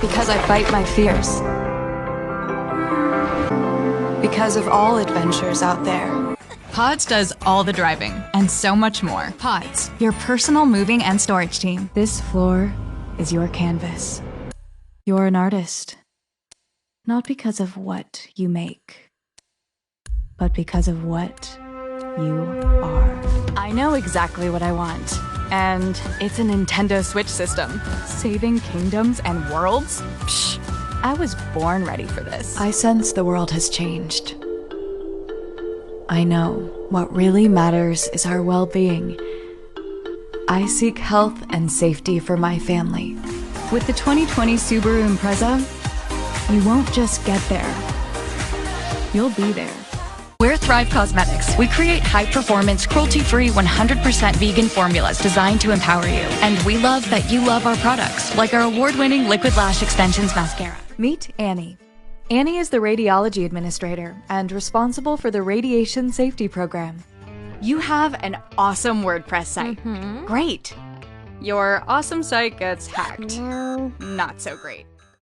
Because I fight my fears. Because of all adventures out there. Pods does all the driving and so much more. Pods, your personal moving and storage team. This floor is your canvas. You're an artist. Not because of what you make, but because of what you are. I know exactly what I want, and it's a Nintendo Switch system. Saving kingdoms and worlds? Psh, I was born ready for this. I sense the world has changed. I know what really matters is our well-being. I seek health and safety for my family. With the 2020 Subaru Impreza, you won't just get there. You'll be there. We're Thrive Cosmetics. We create high-performance, cruelty-free, 100% vegan formulas designed to empower you. And we love that you love our products, like our award-winning Liquid Lash Extensions Mascara. Meet Annie. Annie is the radiology administrator and responsible for the radiation safety program. You have an awesome WordPress site. Great. Your awesome site gets hacked. Not so great.